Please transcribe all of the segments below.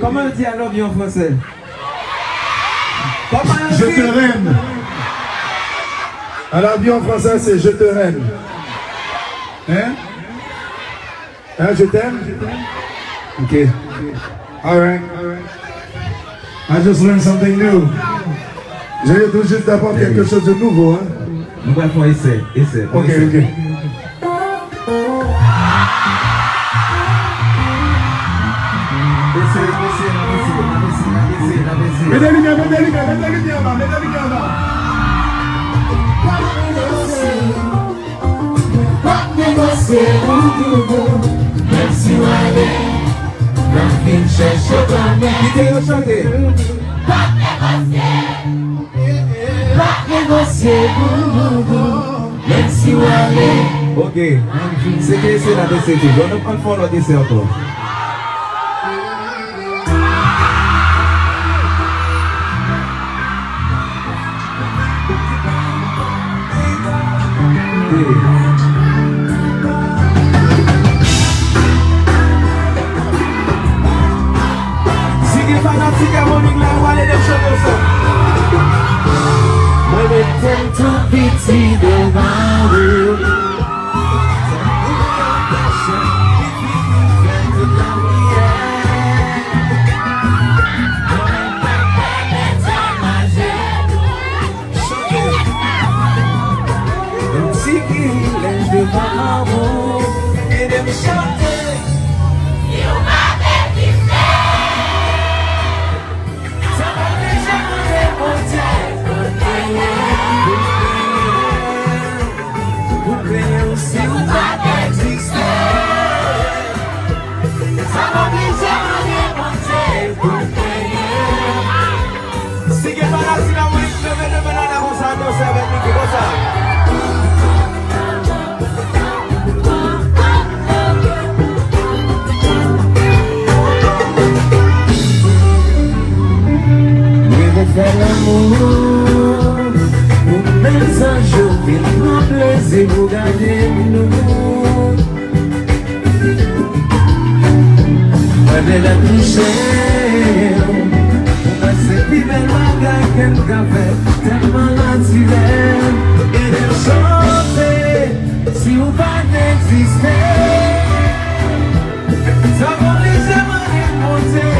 Comment on dit I love you en français? Je te rêve. I love you en français, c'est je te rêve. Hein? Hein, je t'aime? Ok. Alright. I just learned something new. J'ai tout juste d'apprendre quelque chose de nouveau, hein? Nous allons faire essai. Ok. Mets des lumières là. Pas négocier, même si on allait, la fin cherche au Pas négocier, même si on allait. Ok, c'est que c'est la décision. On ne prend pas le dessert encore. Si tu es fanatique Harmonik, là, on va aller les choses ça. Moi, je t'aime tout petit devant vous. Et de me chanter. You m'avais visé. Ça va déjà me démonter. Vous payez aussi ou pas d'exister. Ça va déjà me démonter. Vous payez. Si que pas là, si la Harmonik ne veut pas la danser avec nous, c'est comme ça. Faire l'amour, pour mes anges, mon plaisir, vous gardez nous. Prenez la toucher, on a cette belle bagarre qu'elle café, tellement naturelle. Et de chanter, si vous pas d'exister, ça va déjà me remonter.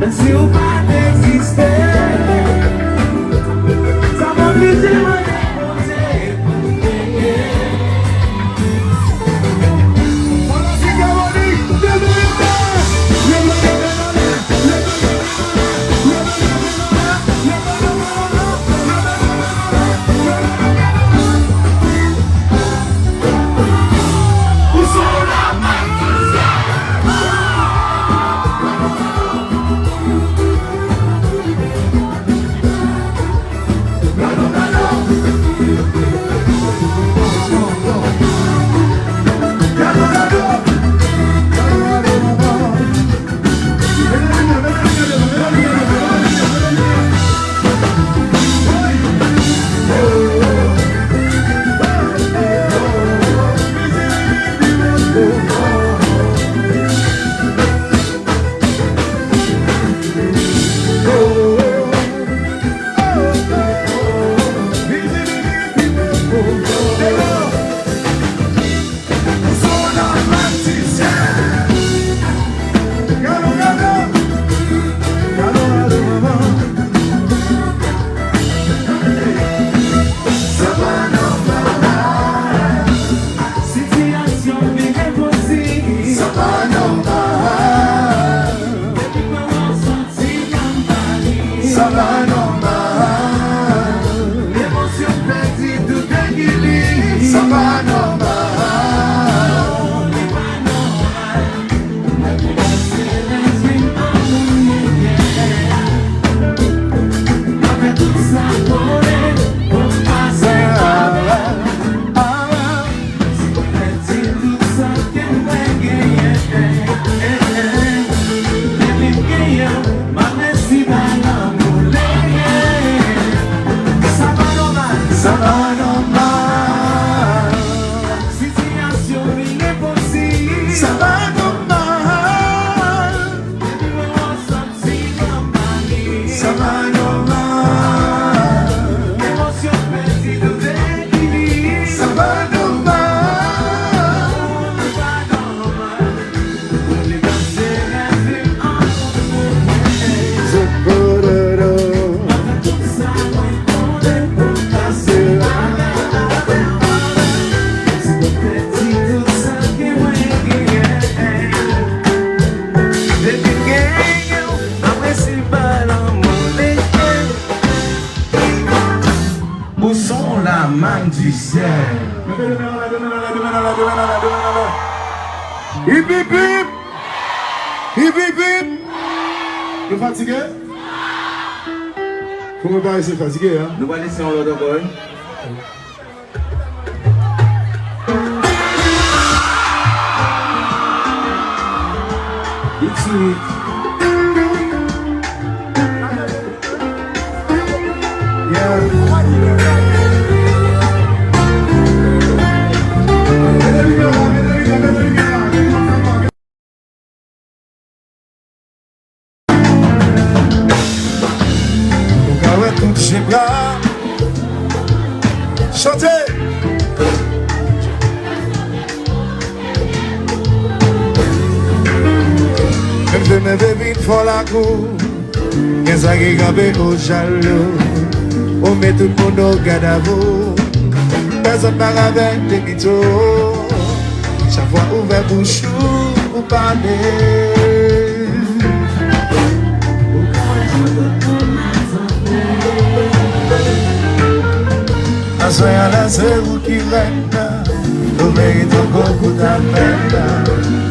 Si vous pas d'exister, ça m'oblige à me déposer. sont la manne du ciel. Hip hip hip! Hip hip hip! Vous fatigué? Faut me parler, c'est fatigué, hein? Nous allons laisser un lot boy. It's sweet. J'ai bras, chantez. Même je me vais vite pour la cour, mais ça qui est gabé au jaloux. On met tout le monde au garde à vous. Personne n'a avec des mythos. Chaque fois ouvert bouche pour parler. Soyez là, c'est vous qui l'êtes. Vous méritez beaucoup de peine.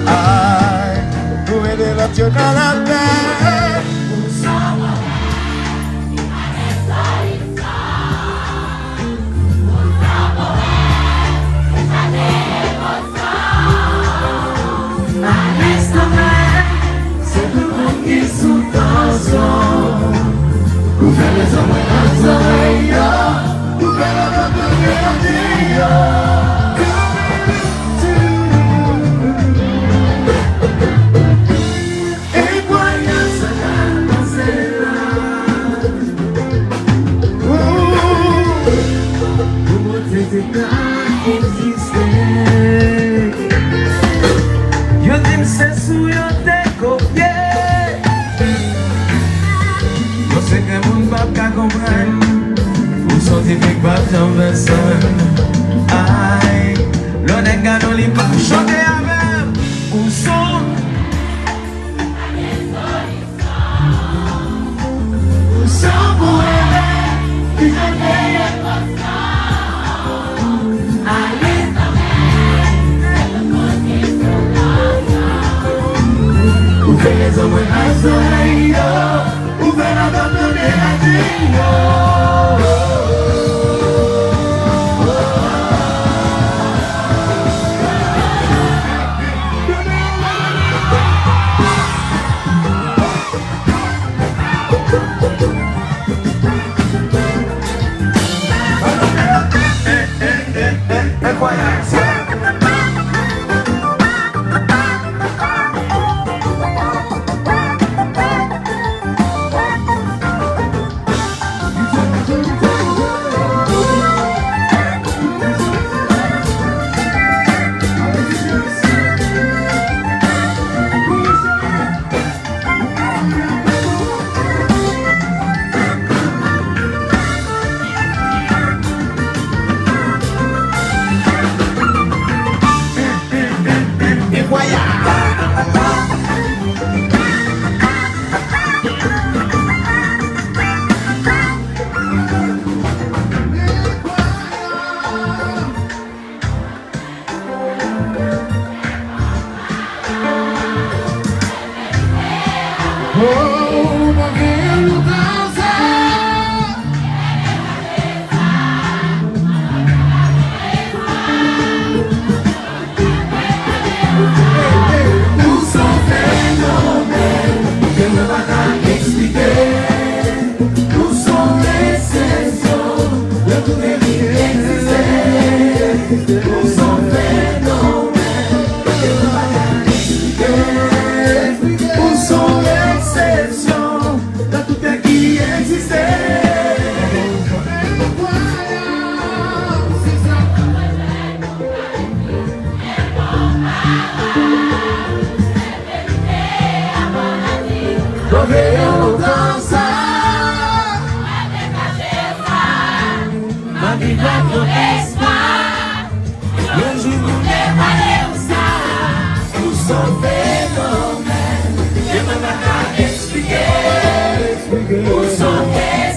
Aïe, vous mettez la tête dans la tête. C'est tout le monde qui est sous tension. Vous faites les hommes dans les oreilles. Yo dis c'est sous yo te copié. Yo sais que mon Papka comprenne. Ou scientifique pas j'en personne. Aïe, l'on est gano li pas chanter avec. Ou son. Ou son pour aimer. Qui j'en paye. Les hommes à soleil, ouvrez la porte de la vie.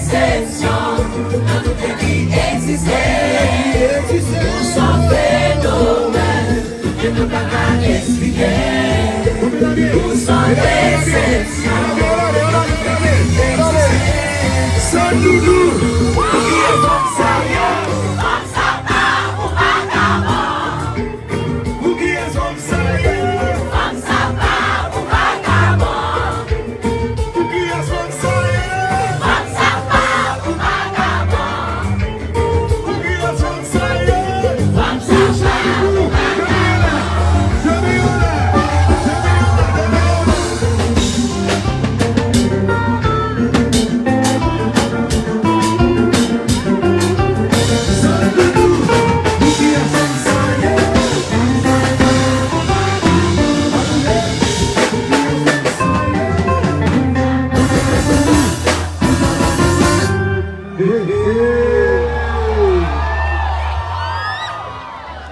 Exception, dans tout pays existait. Ou son phénomène que nous pas expliquer. Ou son déception. Sans doudou. Qui est comme ça, comme ça, pas pour Vakabon. Ou qui est comme ça, Comme ça, pas pour Vakabon. ou qui est comme ça, Comme ça, pas pour Vakabon. ou qui est comme ça, Comme ça, pas pour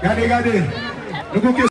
Regardez, regardez.